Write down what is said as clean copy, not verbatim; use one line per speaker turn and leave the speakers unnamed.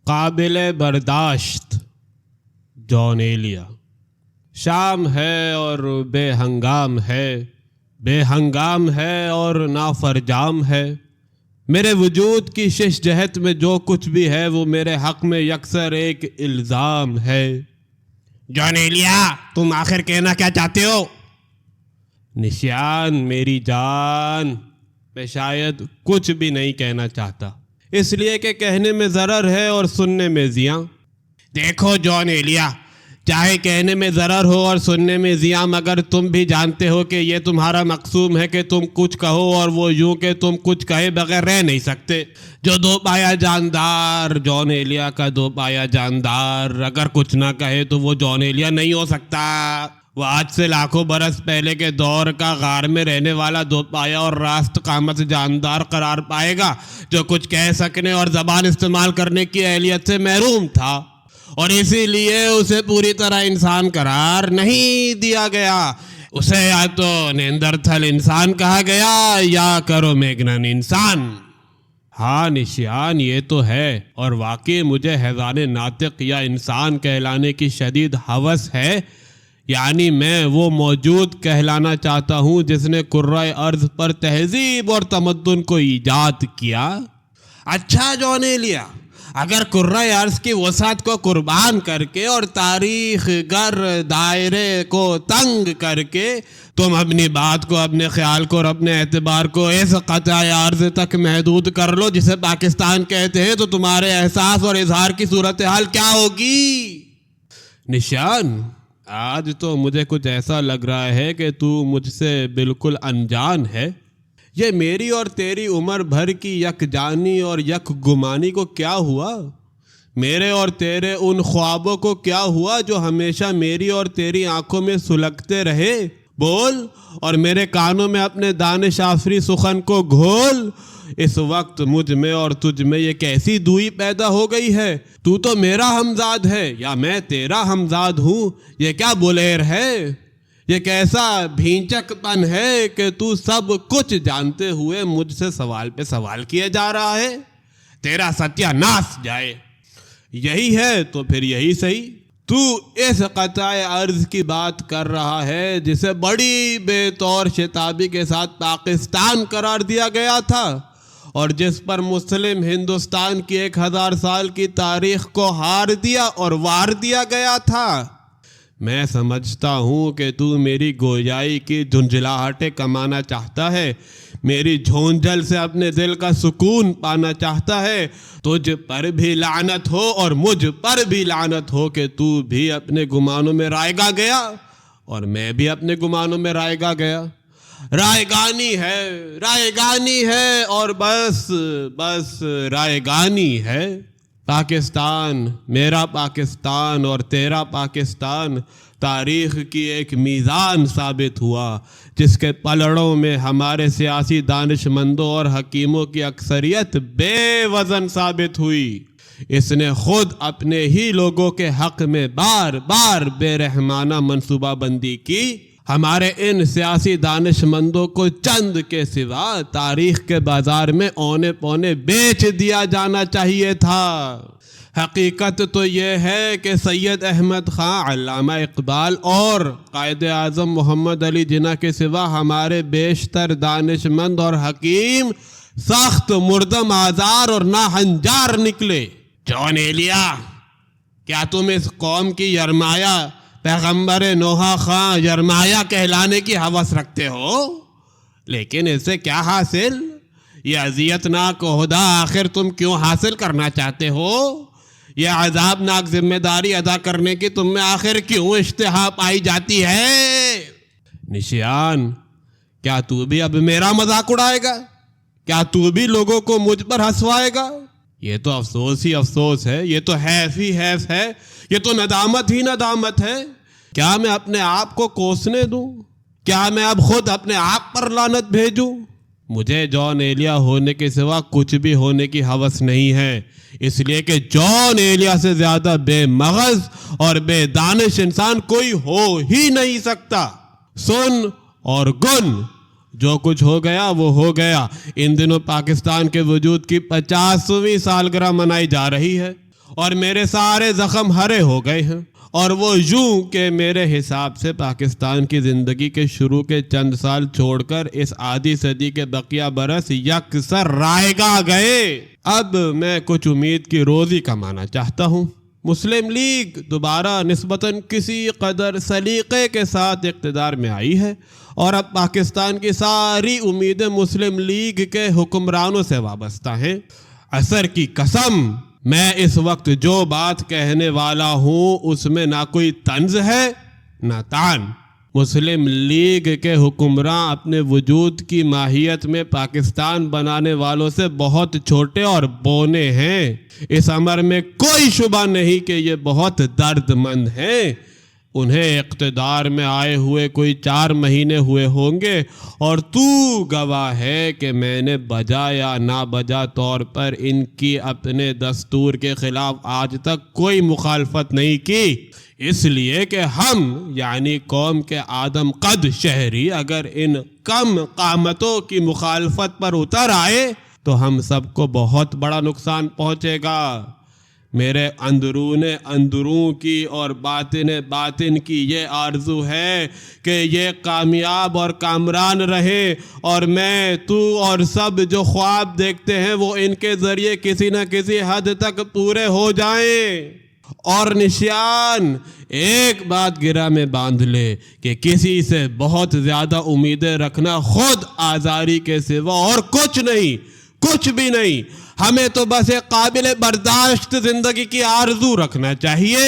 قابل برداشت جان ایلیا۔ شام ہے اور بے ہنگام ہے، بے ہنگام ہے اور نافرجام ہے۔ میرے وجود کی شش جہت میں جو کچھ بھی ہے وہ میرے حق میں یکسر ایک الزام ہے۔
جان ایلیا، تم آخر کہنا کیا چاہتے ہو؟
نشان میری جان، میں شاید کچھ بھی نہیں کہنا چاہتا، اس لیے کہ کہنے میں ضرر ہے اور سننے میں زیاں۔
دیکھو جان ایلیا،
چاہے کہنے میں ضرر ہو اور سننے میں زیاں، مگر تم بھی جانتے ہو کہ یہ تمہارا مقصوم ہے کہ تم کچھ کہو اور وہ یوں کہ تم کچھ کہے بغیر رہ نہیں سکتے۔ جو دو پایا جاندار، جان ایلیا کا دو پایا جاندار، اگر کچھ نہ کہے تو وہ جان ایلیا نہیں ہو سکتا۔ وہ آج سے لاکھوں برس پہلے کے دور کا غار میں رہنے والا دو پایا اور راست قامت جاندار قرار پائے گا، جو کچھ کہہ سکنے اور زبان استعمال کرنے کی اہلیت سے محروم تھا، اور اسی لیے اسے پوری طرح انسان قرار نہیں دیا گیا۔ اسے یا تو نیندرتھل انسان کہا گیا یا کرومیگنن انسان۔ ہاں نشان، یہ تو ہے، اور واقعی مجھے حیوان ناطق یا انسان کہلانے کی شدید ہوس ہے۔ یعنی میں وہ موجود کہلانا چاہتا ہوں جس نے کرۂ ارض پر تہذیب اور تمدن کو ایجاد کیا۔
اچھا جان ایلیا، اگر کرۂ ارض کی وسعت کو قربان کر کے اور تاریخ گر دائرے کو تنگ کر کے تم اپنی بات کو، اپنے خیال کو اور اپنے اعتبار کو اس قطع ارض تک محدود کر لو جسے پاکستان کہتے ہیں، تو تمہارے احساس اور اظہار کی صورتحال کیا ہوگی؟
نشان، آج تو مجھے کچھ ایسا لگ رہا ہے کہ تو مجھ سے بالکل انجان ہے۔ یہ میری اور تیری عمر بھر کی یک جانی اور یک گمانی کو کیا ہوا؟ میرے اور تیرے ان خوابوں کو کیا ہوا جو ہمیشہ میری اور تیری آنکھوں میں سلگتے رہے؟ بول، اور میرے کانوں میں اپنے دانش آفری سخن کو گھول۔ اس وقت مجھ میں اور تجھ میں یہ کیسی دوئی پیدا ہو گئی ہے؟ تو تو میرا ہمزاد ہے یا میں تیرا ہمزاد ہوں؟ یہ کیا بولیر ہے؟ یہ کیسا بھینچک پن ہے کہ تو سب کچھ جانتے ہوئے مجھ سے سوال پہ سوال کیے جا رہا ہے؟
تیرا ستیہ ناس جائے۔
یہی ہے تو پھر یہی صحیح۔ تو اس قطع ارض کی بات کر رہا ہے جسے بڑی بے طور شتابی کے ساتھ پاکستان قرار دیا گیا تھا، اور جس پر مسلم ہندوستان کی 1000 سال کی تاریخ کو ہار دیا اور وار دیا گیا تھا۔ میں سمجھتا ہوں کہ تو میری گویائی کی جھنجھلاہٹیں کمانا چاہتا ہے، میری جھونجھل سے اپنے دل کا سکون پانا چاہتا ہے۔ تجھ پر بھی لعنت ہو اور مجھ پر بھی لعنت ہو کہ تو بھی اپنے گمانوں میں رائگاں گیا اور میں بھی اپنے گمانوں میں رائگاں گیا۔ رائگانی ہے، رائگانی ہے اور بس رائگانی ہے۔ پاکستان، میرا پاکستان اور تیرا پاکستان تاریخ کی ایک میزان ثابت ہوا جس کے پلڑوں میں ہمارے سیاسی دانش مندوں اور حکیموں کی اکثریت بے وزن ثابت ہوئی۔ اس نے خود اپنے ہی لوگوں کے حق میں بار بار بے رحمانہ منصوبہ بندی کی۔ ہمارے ان سیاسی دانش مندوں کو چند کے سوا تاریخ کے بازار میں اونے پونے بیچ دیا جانا چاہیے تھا۔ حقیقت تو یہ ہے کہ سید احمد خان، علامہ اقبال اور قائد اعظم محمد علی جناح کے سوا ہمارے بیشتر دانش مند اور حکیم سخت مردم آزار اور ناہنجار نکلے۔
جان ایلیا،
کیا تم اس قوم کی یرمایا پیغمبر نوح خان یرمایا کہلانے کی ہوس رکھتے ہو؟ لیکن اس سے کیا حاصل؟ یہ اذیتناک عہدہ آخر تم کیوں حاصل کرنا چاہتے ہو؟ یہ عذابناک ذمہ داری ادا کرنے کی تم میں آخر کیوں اشتہا پائی جاتی ہے؟ نشان، کیا تو بھی اب میرا مذاق اڑائے گا؟ کیا تو بھی لوگوں کو مجھ پر ہنسوائے گا؟ یہ تو افسوس ہی افسوس ہے، یہ تو حیف ہی حیف ہے، یہ تو ندامت ہی ندامت ہے۔ کیا میں اپنے آپ کو کوسنے دوں؟ کیا میں اب خود اپنے آپ پر لعنت بھیجوں؟ مجھے جان ایلیا ہونے کے سوا کچھ بھی ہونے کی ہوس نہیں ہے، اس لیے کہ جان ایلیا سے زیادہ بے مغز اور بے دانش انسان کوئی ہو ہی نہیں سکتا۔ سن اور گن، جو کچھ ہو گیا وہ ہو گیا۔ ان دنوں پاکستان کے وجود کی 50ویں سالگرہ منائی جا رہی ہے، اور میرے سارے زخم ہرے ہو گئے ہیں، اور وہ یوں کہ میرے حساب سے پاکستان کی زندگی کے شروع کے چند سال چھوڑ کر اس آدھی صدی کے بقیہ برس یکسر رائگاں گئے۔ اب میں کچھ امید کی روزی کمانا چاہتا ہوں۔ مسلم لیگ دوبارہ نسبتاً کسی قدر سلیقے کے ساتھ اقتدار میں آئی ہے، اور اب پاکستان کی ساری امیدیں مسلم لیگ کے حکمرانوں سے وابستہ ہیں۔ عصر کی قسم، میں اس وقت جو بات کہنے والا ہوں اس میں نہ کوئی طنز ہے نہ تان۔ مسلم لیگ کے حکمراں اپنے وجود کی ماہیت میں پاکستان بنانے والوں سے بہت چھوٹے اور بونے ہیں۔ اس امر میں کوئی شبہ نہیں کہ یہ بہت درد مند ہیں۔ انہیں اقتدار میں آئے ہوئے کوئی 4 مہینے ہوئے ہوں گے، اور تو گواہ ہے کہ میں نے بجا یا نابجا طور پر ان کی اپنے دستور کے خلاف آج تک کوئی مخالفت نہیں کی، اس لیے کہ ہم یعنی قوم کے آدم قد شہری اگر ان کم قامتوں کی مخالفت پر اتر آئے تو ہم سب کو بہت بڑا نقصان پہنچے گا۔ میرے اندروں کی اور باطن کی یہ آرزو ہے کہ یہ کامیاب اور کامران رہے، اور میں، تو اور سب جو خواب دیکھتے ہیں وہ ان کے ذریعے کسی نہ کسی حد تک پورے ہو جائیں۔ اور نشان ایک بات گرہ میں باندھ لے کہ کسی سے بہت زیادہ امیدیں رکھنا خود آزاری کے سوا اور کچھ بھی نہیں۔ ہمیں تو بس ایک قابل برداشت زندگی کی آرزو رکھنا چاہیے۔